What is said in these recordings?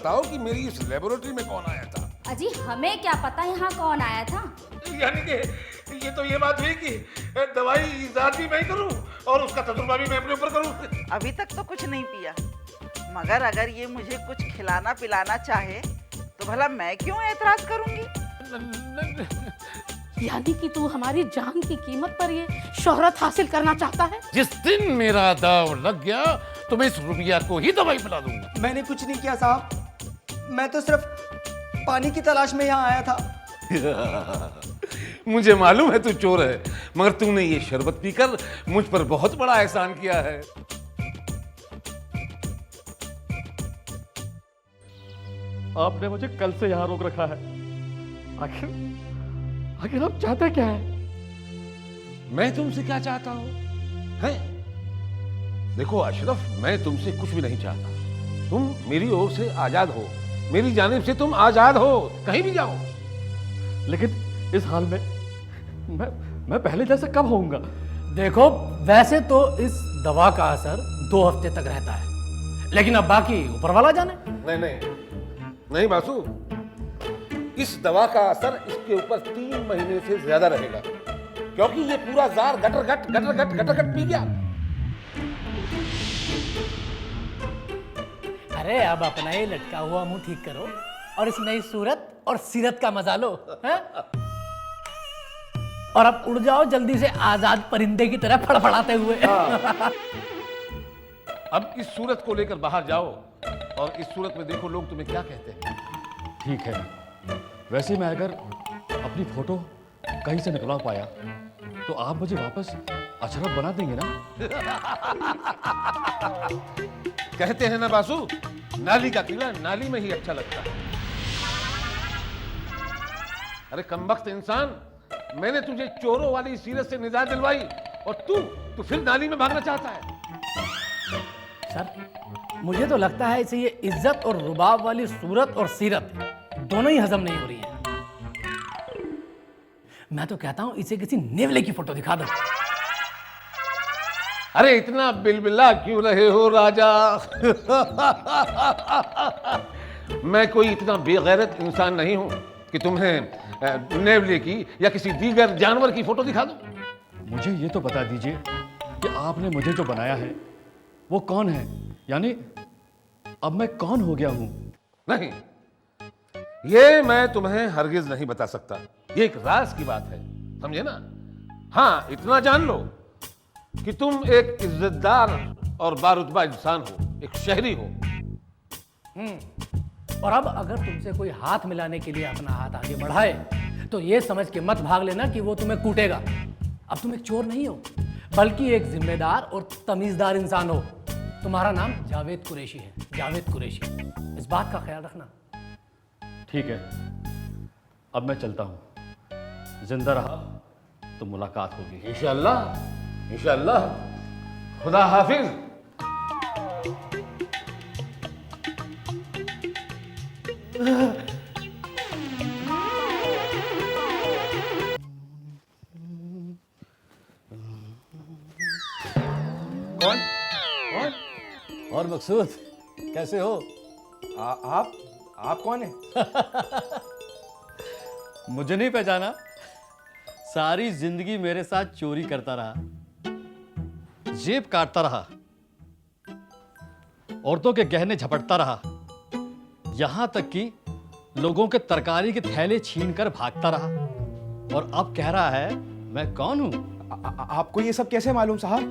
बताओ कि मेरी इस लेबोरेटरी में कौन आया था। अजी हमें क्या पता यहाँ कौन आया था। यानी कि ये तो ये बात हुई कि दवाई ईजाद भी मैं करूं और उसका तजुर्बा भी मैं अपने ऊपर करूं। अभी तक तो कुछ नहीं पिया, मगर अगर ये मुझे कुछ खिलाना पिलाना चाहे तो भला मैं क्यों एतराज करूंगी। यानी कि तू हमारी जान की कीमत पर ये शोहरत हासिल करना चाहता है। जिस दिन मेरा दाव लग गया तो मैं इस रुबिया को ही दवाई पिला दूंगा। मैंने कुछ नहीं किया साहब, मैं तो सिर्फ पानी की तलाश में यहाँ आया था। मुझे मालूम है तू चोर है, मगर तूने ये शरबत पीकर मुझ पर बहुत बड़ा एहसान किया है। आपने मुझे कल से यहाँ रोक रखा है, आखिर आप चाहते क्या है? मैं तुमसे क्या चाहता हूं? हैं? देखो अशरफ, मैं तुमसे कुछ भी नहीं चाहता। तुम मेरी ओर से आजाद हो, मेरी जानिब से तुम आजाद हो, कहीं भी जाओ। लेकिन इस हाल में मैं पहले जैसा कब होऊंगा? देखो वैसे तो इस दवा का असर 2 हफ्ते तक रहता है, लेकिन अब बाकी ऊपर वाला जाने। नहीं बासु, इस दवा का असर इसके ऊपर 3 महीने से ज्यादा रहेगा, क्योंकि ये पूरा जार गटर गट पी गया। अरे अब अपना ही लटका हुआ मुंह ठीक करो और इस नई सूरत और सीरत का मजा लो, हैं? और अब उड़ जाओ जल्दी से आजाद परिंदे की तरह फड़फड़ाते हुए। अब इस सूरत को लेकर बाहर जाओ और इस सूरत में देखो लोग तुम्हें क्या कहते हैं। ठीक है, वैसे मैं अगर अपनी फोटो कहीं से निकलवा पाया तो आप मुझे वापस अशरफ बना देंगे ना? कहते हैं ना बासु, नाली का कीड़ा नाली में ही अच्छा लगता है। अरे कमबख्त इंसान, मैंने तुझे चोरों वाली सीरत से निजात दिलवाई और तू फिर नाली में भागना चाहता है। सर मुझे तो लगता है इसे ये इज्जत और रुबाब वाली सूरत और सीरत दोनों ही हजम नहीं हो रही है। मैं तो कहता हूं इसे किसी नेवले की फोटो दिखा दो। अरे इतना बिलबिला क्यों रहे हो राजा? मैं कोई इतना बेगैरत इंसान नहीं हूं कि तुम्हें नेवले की या किसी दीगर जानवर की फोटो दिखा दूं। मुझे ये तो बता दीजिए कि आपने मुझे जो बनाया है वो कौन है, यानी अब मैं कौन हो गया हूं? नहीं, ये मैं तुम्हें हरगिज नहीं बता सकता, ये एक राज की बात है, समझे ना? हाँ, इतना जान लो कि तुम एक इज्जतदार और बारुतबा इंसान हो, एक शहरी हो। और अब अगर तुमसे कोई हाथ मिलाने के लिए अपना हाथ आगे बढ़ाए तो ये समझ के मत भाग लेना कि वो तुम्हें कूटेगा। अब तुम एक चोर नहीं हो, बल्कि एक जिम्मेदार और तमीजदार इंसान हो। तुम्हारा नाम जावेद कुरैशी है, जावेद कुरैशी। इस बात का ख्याल रखना। ठीक है, अब मैं चलता हूं। जिंदा रहा तो मुलाकात होगी। इंशाअल्लाह, इंशाअल्लाह। खुदा हाफिज। कौन? और मकसूद कैसे हो? आप कौन है? मुझे नहीं पहचाना? सारी जिंदगी मेरे साथ चोरी करता रहा, जेब काटता रहा, औरतों के गहने झपटता रहा, यहां तक कि लोगों के तरकारी के थैले छीनकर भागता रहा, और अब कह रहा है मैं कौन हूं? आपको ये सब कैसे मालूम साहब?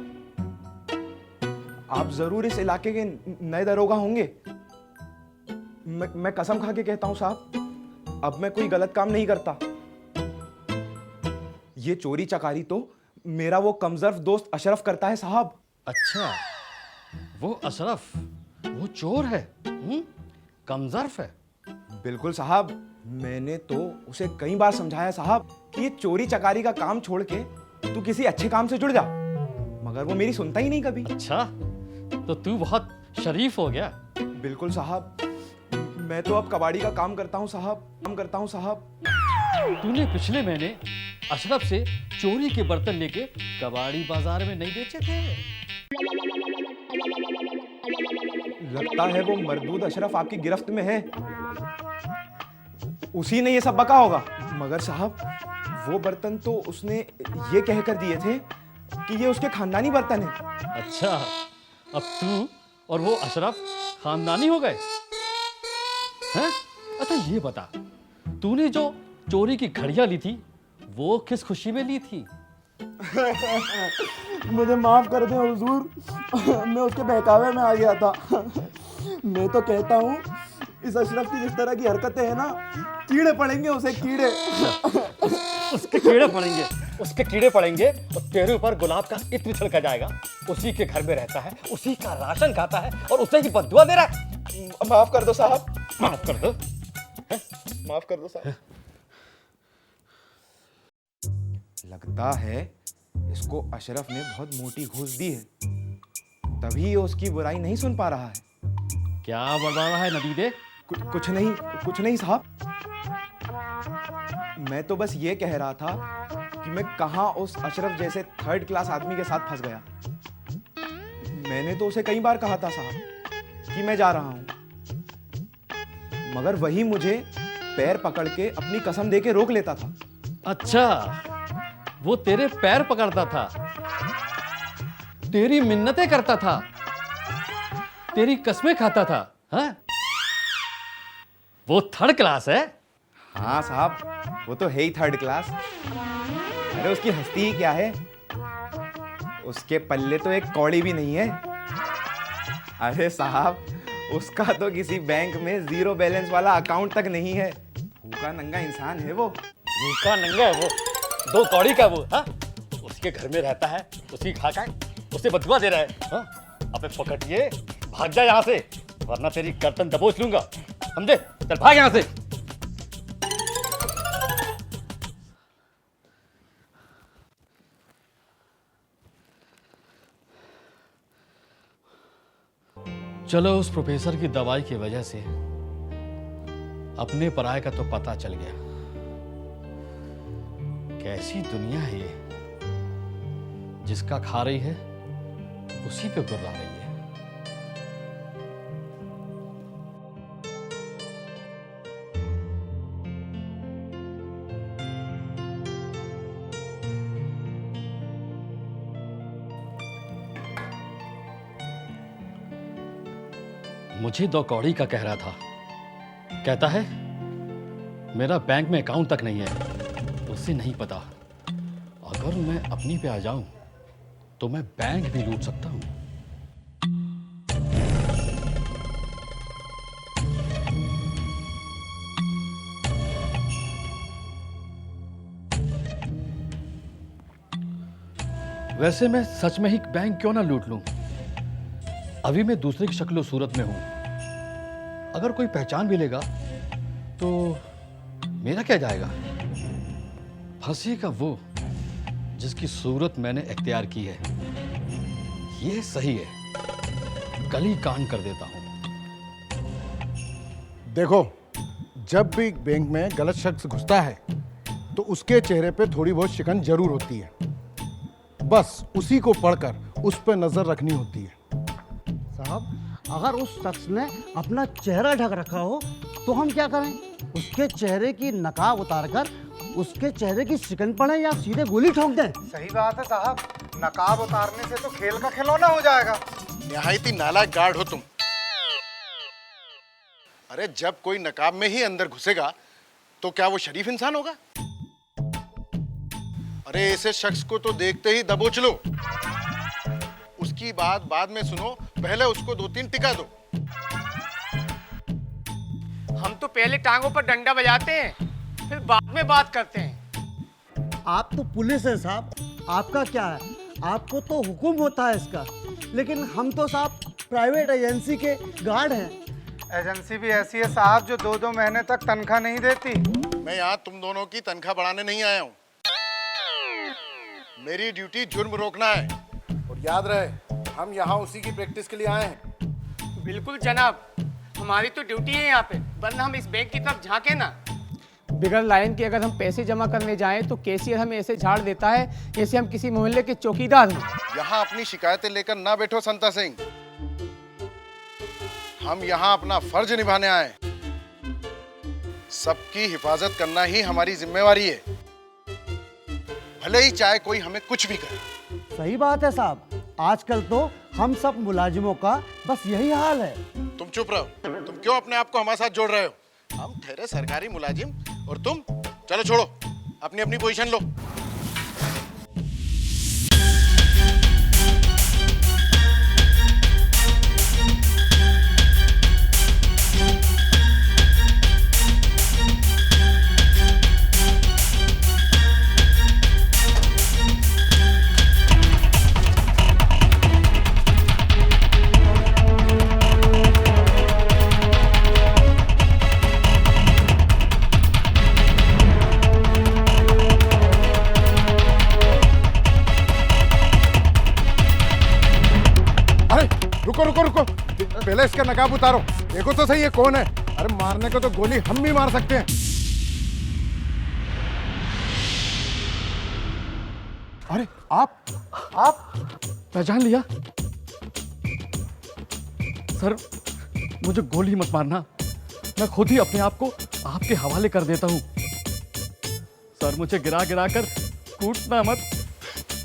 आप जरूर इस इलाके के नए दरोगा होंगे। मैं कसम खा के कहता हूं साहब, अब मैं कोई गलत काम नहीं करता। ये चोरी चकारी तो मेरा वो कमजोर दोस्त अशरफ करता है साहब। अच्छा, वो अशरफ वो चोर है? कमजर्फ है? बिल्कुल साहब, मैंने तो उसे कई बार समझाया साहब कि ये चोरी चकारी का काम छोड़ के तू किसी अच्छे काम से जुड़ जा, मगर वो मेरी सुनता ही नहीं कभी। अच्छा, तो तू बहुत शरीफ हो गया। बिल्कुल साहब, मैं तो अब कबाड़ी का काम करता हूँ साहब। तूने पिछले महीने अशरफ से चोरी के बर्तन लेके कबाड़ी बाजार में नहीं बेचे थे? लगता है वो मरदूद अशरफ आपकी गिरफ्त में है। उसी ने ये सब बका होगा। मगर साहब, वो बर्तन तो उसने ये कहकर दिए थे कि ये उसके खानदानी बर्तन है। अच्छा, अब तू और वो अशरफ खानदानी हो गए हैं? अच्छा ये बता, तूने जो चोरी की घड़ियां ली थी वो किस खुशी में ली थी? मुझे माफ कर दें हुजूर, मैं उसके बहकावे में आ गया था। मैं तो कहता हूँ इस अशरफ की जिस तरह की हरकतें हैं ना, कीड़े पड़ेंगे उसे, कीड़े। उसके कीड़े पड़ेंगे, उसके कीड़े पड़ेंगे और तेरे ऊपर गुलाब का इत्र छिड़का जाएगा। उसी के घर में रहता है, उसी का राशन खाता है और उसे ही बद्दुआ दे रहा है। माफ कर दो साहब, माफ कर दो। माफ कर दो साहब। लगता है इसको अशरफ ने बहुत मोटी घूस दी है, तभी ये उसकी बुराई नहीं सुन पा रहा है। क्या बता रहा है नदीदे? कुछ नहीं साहब। मैं तो बस ये कह रहा था कि मैं कहाँ उस अशरफ जैसे थर्ड क्लास आदमी के साथ फंस गया। मैंने तो उसे कई बार कहा था साहब कि मैं जा रहा हूं, मगर वही मुझे पैर पकड़ के अपनी कसम दे के रोक लेता था। अच्छा, वो तेरे पैर पकड़ता था, तेरी मिन्नतें करता था, तेरी कसमें खाता था, हाँ? वो थर्ड क्लास है? हाँ साहब, वो तो है ही थर्ड क्लास। अरे उसकी हस्ती ही क्या है, उसके पल्ले तो एक कौड़ी भी नहीं है। अरे साहब, उसका तो किसी बैंक में 0 बैलेंस वाला अकाउंट तक नहीं है। भूखा नंगा इंसान है वो। भूखा नंगा है वो, 2 कौड़ी का वो, हाँ? उसके घर में रहता है, उसी खाता है, उसे बदुआ दे रहा है, हाँ? अबे पकड़िए, भाग जा यहाँ से, वरना तेरी गर्दन दबोच लूंगा, समझे? चल भाग यहाँ से। चलो, उस प्रोफेसर की दवाई की वजह से अपने पराये का तो पता चल गया। कैसी दुनिया है ये, जिसका खा रही है उसी पे गुर्रा रही है। मुझे 2 कौड़ी का कह रहा था, कहता है मेरा बैंक में अकाउंट तक नहीं है, उसे नहीं पता अगर मैं अपनी पे आ जाऊं तो मैं बैंक भी लूट सकता हूं। वैसे मैं सच में ही बैंक क्यों ना लूट लूं? अभी मैं दूसरे की शक्ल सूरत में हूं, अगर कोई पहचान भी लेगा तो मेरा क्या जाएगा? फंसेगा वो जिसकी सूरत मैंने इख्तियार की है। ये सही है, कल ही कांड कर देता हूं। देखो, जब भी बैंक में गलत शख्स घुसता है तो उसके चेहरे पे थोड़ी बहुत शिकन जरूर होती है, बस उसी को पढ़कर उस पर नजर रखनी होती है। साहब, अगर उस शख्स ने अपना चेहरा ढक रखा हो तो हम क्या करें? उसके चेहरे की नकाब उतारकर उसके चेहरे की शिकन पड़े या सीधे गोली ठोक दें? सही बात है साहब, नकाब उतारने से तो खेल का खिलौना हो जाएगा। निहायती नालायक गार्ड हो तुम। अरे जब कोई नकाब में ही अंदर घुसेगा तो क्या वो शरीफ इंसान होगा? अरे ऐसे शख्स को तो देखते ही दबोच लो, उसकी बात बाद में सुनो, पहले उसको 2-3 टिका दो। हम तो पहले टांगों पर डंडा बजाते हैं, फिर बाद में बात करते हैं। आप तो पुलिस है साहब, आपका क्या है? आपको तो हुक्म होता है इसका, लेकिन हम तो साहब प्राइवेट एजेंसी के गार्ड हैं। एजेंसी भी ऐसी है साहब जो 2-2 महीने तक तनख्वाह नहीं देती। मैं यहाँ तुम दोनों की तनख्वाह बढ़ाने नहीं आया हूँ। मेरी ड्यूटी जुर्म रोकना है, और याद रहे हम यहाँ उसी की प्रैक्टिस के लिए आए हैं। बिल्कुल जनाब, हमारी तो ड्यूटी है यहाँ पे, वरना हम इस बैंक की तरफ झांके ना। बिगड़ लाइन के अगर हम पैसे जमा करने जाएं तो कैशियर हमें ऐसे झाड़ देता है जैसे हम किसी मोहल्ले के चौकीदार हों। यहाँ अपनी शिकायतें लेकर ना बैठो संता सिंह। हम यहाँ अपना फर्ज निभाने आए। सबकी हिफाजत करना ही हमारी जिम्मेवारी है, भले ही चाहे कोई हमें कुछ भी करे। सही बात है साहब, आजकल तो हम सब मुलाजिमों का बस यही हाल है। तुम चुप रहो, तुम क्यों अपने आप को हमारे साथ जोड़ रहे हो? हम ठहरे सरकारी मुलाजिम और तुम, चलो छोड़ो, अपनी अपनी पोजीशन लो। रुको रुको रुको, पहले इसका नकाब उतारो, देखो तो सही ये कौन है। अरे मारने को तो गोली हम भी मार सकते हैं। अरे आप पहचान लिया? सर मुझे गोली मत मारना, मैं खुद ही अपने आप को आपके हवाले कर देता हूं। सर मुझे गिरा गिरा कर कूटना मत।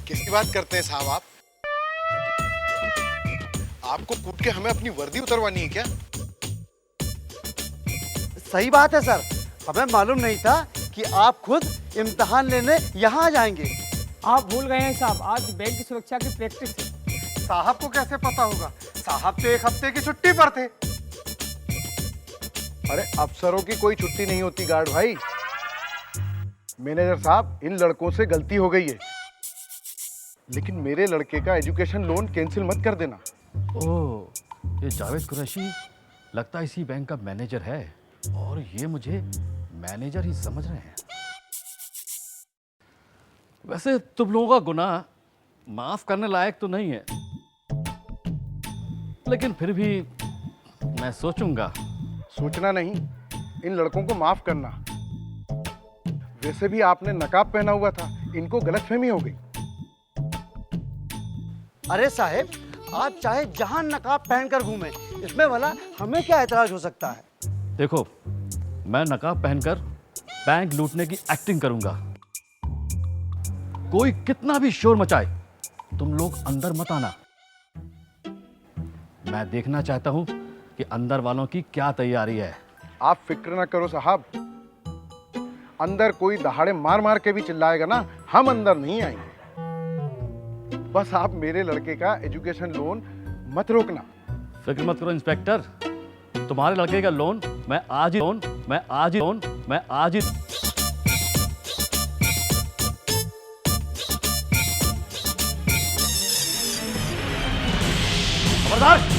किसकी बात करते हैं साहब आप? आपको कूट के हमें अपनी वर्दी उतरवानी है क्या? सही बात है सर, हमें मालूम नहीं था कि आप खुद इम्तिहान लेने यहाँ आ जाएंगे। आप भूल गए हैं साहब, आज बैंक की सुरक्षा की प्रैक्टिस है। साहब को कैसे पता होगा? साहब तो 1 हफ्ते की छुट्टी पर थे। अरे अफसरों की कोई छुट्टी नहीं होती गार्ड भाई। मैनेजर साहब, इन लड़कों से गलती हो गई है, लेकिन मेरे लड़के का एजुकेशन लोन कैंसिल मत कर देना। ओह, ये जावेद कुरैशी लगता है इसी बैंक का मैनेजर है, और ये मुझे मैनेजर ही समझ रहे हैं। वैसे तुम लोगों का गुनाह माफ करने लायक तो नहीं है, लेकिन फिर भी मैं सोचूंगा। सोचना नहीं, इन लड़कों को माफ करना। वैसे भी आपने नकाब पहना हुआ था, इनको गलतफहमी हो गई। अरे साहब, आप चाहे जहां नकाब पहनकर घूमें, इसमें भला हमें क्या एतराज हो सकता है? देखो, मैं नकाब पहनकर बैंक लूटने की एक्टिंग करूंगा। कोई कितना भी शोर मचाए, तुम लोग अंदर मत आना। मैं देखना चाहता हूं कि अंदर वालों की क्या तैयारी है। आप फिक्र ना करो साहब, अंदर कोई दहाड़े मार मार के भी चिल्लाएगा ना, हम अंदर नहीं आएंगे। बस आप मेरे लड़के का एजुकेशन लोन मत रोकना। फिक्र मत करो इंस्पेक्टर, तुम्हारे लड़के का लोन मैं आज ही खबरदार।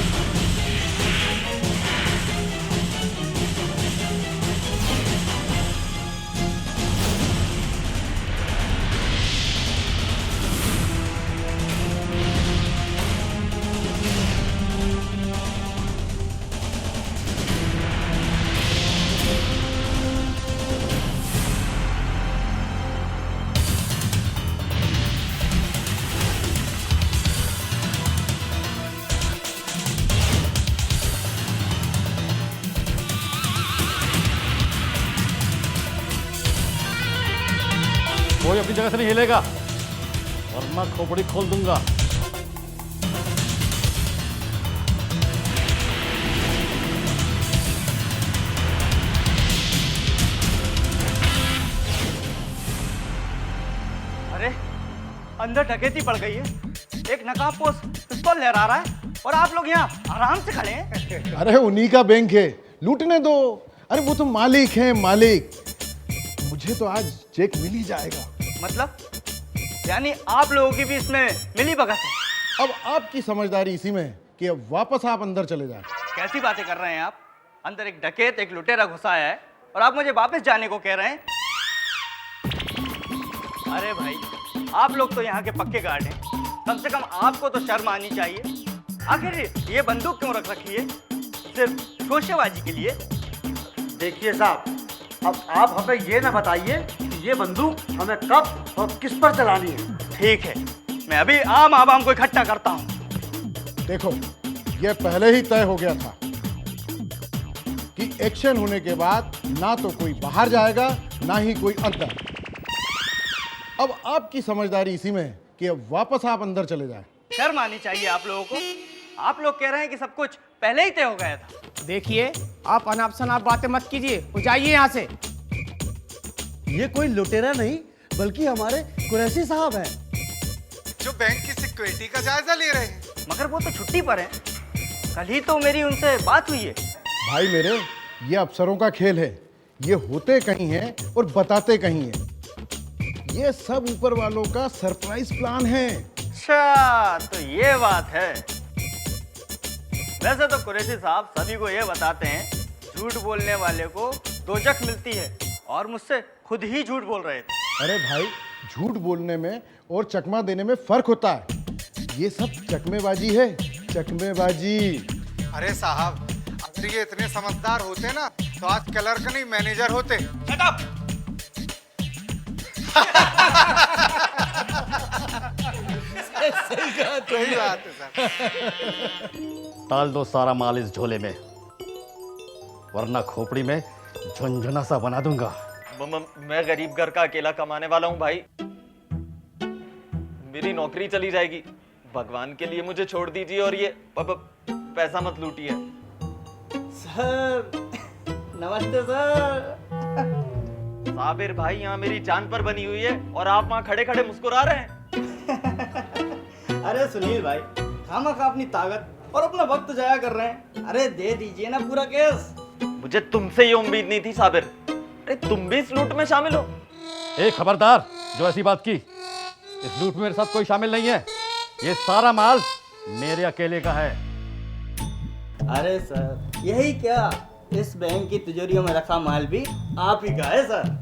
कोई अपनी जगह से नहीं हिलेगा, वरना खोपड़ी खोल दूंगा। अरे अंदर डकैती पड़ गई है, एक नकाबपोश पिस्तौल लहरा रहा है और आप लोग यहाँ आराम से खड़े हैं। अरे उन्हीं का बैंक है, लूटने दो। अरे वो तो मालिक हैं, मालिक। मुझे तो आज चेक मिल ही जाएगा। मतलब यानी आप लोगों की भी इसमें मिली भगत है? अब आपकी समझदारी इसी में कि अब वापस आप अंदर चले जाए। कैसी बातें कर रहे हैं आप? अंदर एक डकैत, एक लुटेरा घुसा है और आप मुझे वापस जाने को कह रहे हैं? अरे भाई, आप लोग तो यहाँ के पक्के गार्ड हैं, कम से कम आपको तो शर्म आनी चाहिए। आखिर ये बंदूक क्यों रख रखी है? सिर्फ शोशेबाजी के लिए? देखिए साहब, अब आप हमें ये ना बताइए कि ये बंदूक हमें कब और किस पर चलानी है। ठीक है, मैं अभी आम आवाम को इकट्ठा करता हूँ। देखो, ये पहले ही तय हो गया था एक्शन होने के बाद ना तो कोई बाहर जाएगा ना ही कोई अंदर। अब आपकी समझदारी इसी में है कि अब वापस आप अंदर चले जाएं। शर्म आनी चाहिए आप लोगों को। आप लोग कह रहे हैं कि सब कुछ पहले ही तय हो गया था। देखिए, आप अनाप शनाप बातें मत कीजिए, वो जाइए यहाँ से। ये कोई लुटेरा नहीं बल्कि हमारे कुरैशी साहब हैं, जो बैंक की सिक्योरिटी का जायजा ले रहे हैं। मगर वो तो छुट्टी पर हैं। कल ही तो मेरी उनसे बात हुई है। भाई मेरे, ये अफसरों का खेल है। ये होते कहीं हैं और बताते कहीं हैं। ये सब ऊपर वालों का सरप्राइज प्लान है। अच्छा, तो ये बात है। वैसे तो कुरैशी साहब सभी को ये बताते हैं, झूठ बोलने वाले को दोजख मिलती है, और मुझसे खुद ही झूठ बोल रहे थे। अरे भाई, झूठ बोलने में और चकमा देने में फर्क होता है। ये सब चकमेबाजी है, चकमेबाजी। अरे साहब, अगर ये इतने समझदार होते ना तो आज क्लर्क नहीं मैनेजर होते। Shut up. सही बात है सर। डाल दो सारा माल इस झोले में, वरना खोपड़ी में झुनझुना सा बना दूंगा। मैं गरीब घर का अकेला कमाने वाला हूँ भाई, मेरी नौकरी चली जाएगी। भगवान के लिए मुझे छोड़ दीजिए और ये पैसा मत लूटिए। सर नमस्ते सर। साबिर भाई, यहाँ मेरी जान पर बनी हुई है और आप वहाँ खड़े खड़े मुस्कुरा रहे हैं। अरे सुनील भाई, खामखा अपनी ताकत और अपना वक्त जाया कर रहे हैं। अरे दे दीजिए ना पूरा केस। मुझे तुमसे ये उम्मीद नहीं थी साबिर। अरे तुम भी इस लूट में शामिल हो? एक खबरदार जो ऐसी बात की। इस लूट में मेरे साथ कोई शामिल नहीं है। ये सारा माल मेरे अकेले का है। अरे सर, यही क्या, इस बैंक की तिजोरियों में रखा माल भी आप ही का है सर।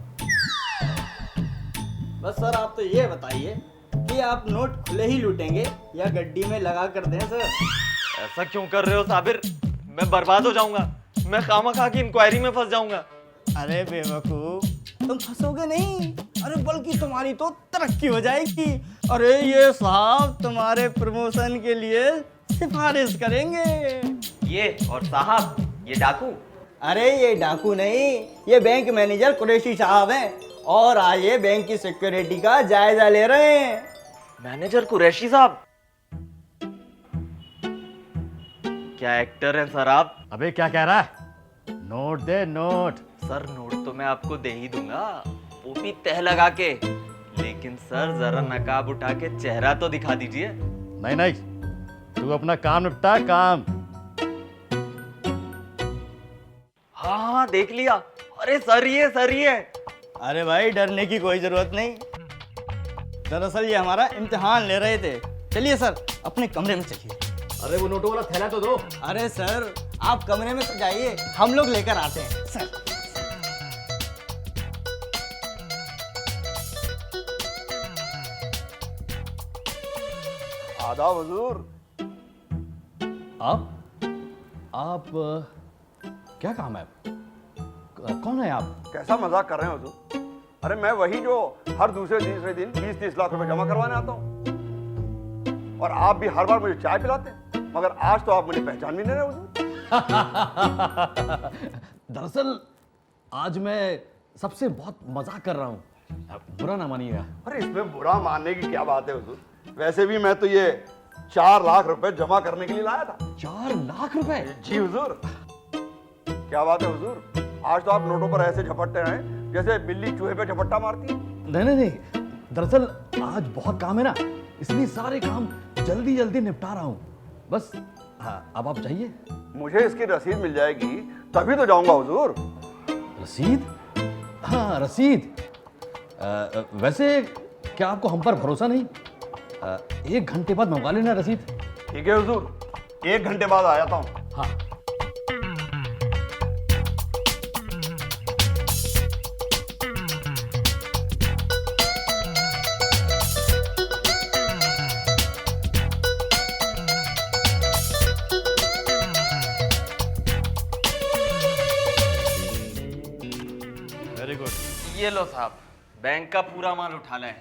बस सर आप तो ये बताइए कि आप नोट खुले ही लूटेंगे या गड्डी में लगा कर दें सर? ऐसा क्यों कर रहे हो साबिर? मैं बर्बाद हो जाऊंगा, मैं खामखा की इंक्वायरी में फंस जाऊंगा। अरे बेवकूफ, तुम फंसोगे नहीं, अरे बल्कि तुम्हारी तो तरक्की हो जाएगी। अरे ये साहब तुम्हारे प्रमोशन के लिए सिफारिश करेंगे। ये और साहब, ये डाकू? अरे ये डाकू नहीं, ये बैंक मैनेजर कुरैशी साहब हैं और आज ये बैंक की सिक्योरिटी का जायजा ले रहे हैं। मैनेजर कुरैशी साहब? क्या एक्टर हैं सर आप? अबे क्या कह रहा है? नोट दे नोट। सर नोट तो मैं आपको दे ही दूंगा, वो भी तह लगा के। लेकिन सर जरा नकाब उठा के चेहरा तो दिखा दीजिए। नहीं नहीं, तू अपना काम निपटा, काम। हाँ हाँ देख लिया। अरे सर ये। अरे भाई डरने की कोई जरूरत नहीं, दरअसल ये हमारा इम्तिहान ले रहे थे। चलिए सर अपने कमरे में चलिए। अरे वो नोटों वाला थैला तो दो। अरे सर आप कमरे में तो जाइए, हम लोग लेकर आते हैं सर। आदाब हुजूर। आप क्या काम है? कौन है आप? कैसा मजाक कर रहे हैं हुजूर? अरे मैं वही जो हर दूसरे तीसरे दिन 20-30 लाख रुपए जमा करवाने आता हूँ, और आप भी हर बार मुझे चाय पिलाते हैं, मगर आज तो आप मुझे पहचान भी नहीं रहे हुजूर। दरअसल आज मैं सबसे बहुत मजाक कर रहा हूँ, बुरा ना मानिएगा। अरे इसमें बुरा मानने की क्या बात है हुजूर? वैसे भी मैं तो ये 4 लाख रुपए जमा करने के लिए लाया था। 4 लाख रुपए? जी हुजूर। क्या बात है हुजूर? आज तो आप नोटों पर ऐसे झपटते हैं जैसे बिल्ली चूहे पे झपट्टा मारती है। नहीं, दरअसल आज बहुत काम है ना, इसलिए सारे काम जल्दी जल्दी निपटा रहा हूँ बस। हाँ, अब आप जाइए। मुझे इसकी रसीद मिल जाएगी तभी तो जाऊंगा हुजूर। रसीद? हाँ रसीद। वैसे क्या आपको हम पर भरोसा नहीं? 1 घंटे बाद मंगवा लेना रसीद। ठीक है हुजूर, 1 घंटे बाद आ जाता हूँ। हाँ। Very good. ये लो साहब, बैंक का पूरा माल उठा लाए।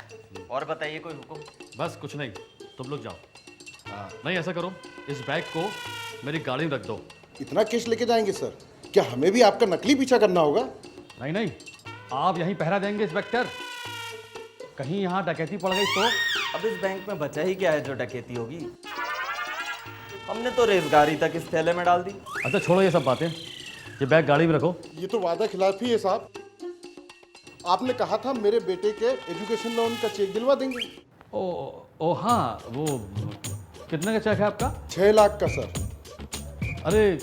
और बताइए कोई हुक्म? बस कुछ नहीं, तुम लोग जाओ। नहीं ऐसा करो, इस बैग को मेरी गाड़ी में रख दो। इतना कैश लेके जाएंगे सर? क्या हमें भी आपका नकली पीछा करना होगा? नहीं नहीं, आप यहीं पहरा देंगे इंस्पेक्टर। कहीं यहाँ डकैती पड़ गई तो? अब इस बैंक में बचा ही क्या है जो डकैती होगी। हमने तो रेजगारी तक इस थैले में डाल दी। अच्छा छोड़ो ये सब बातें, ये बैग गाड़ी में रखो। ये तो वादा खिलाफी है साहब। आपने कहा था मेरे बेटे के एजुकेशन लोन का चेक दिलवा देंगे। ओ हाँ, वो कितने का चेक है आपका? 6 लाख का सर। अरे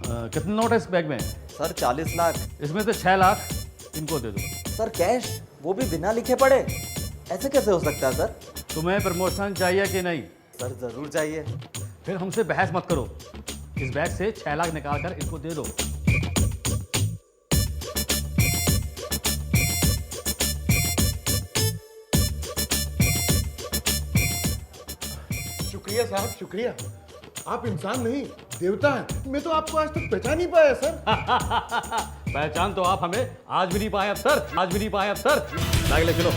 कितने नोट है इस बैग में? सर 40 लाख। इसमें से 6 लाख इनको दे दो। सर कैश, वो भी बिना लिखे पढ़े, ऐसे कैसे हो सकता है सर? तुम्हें प्रमोशन चाहिए कि नहीं? सर जरूर चाहिए। फिर हमसे बहस मत करो, इस बैग से 6 लाख निकाल कर इनको दे दो। शुक्रिया साहब, शुक्रिया। आप इंसान नहीं, देवता हैं। मैं तो आपको आज तक पहचान नहीं पाया सर। पहचान तो आप हमें आज भी नहीं पाए अफसर, आज भी नहीं पाए अफसर। बैग ले चलो।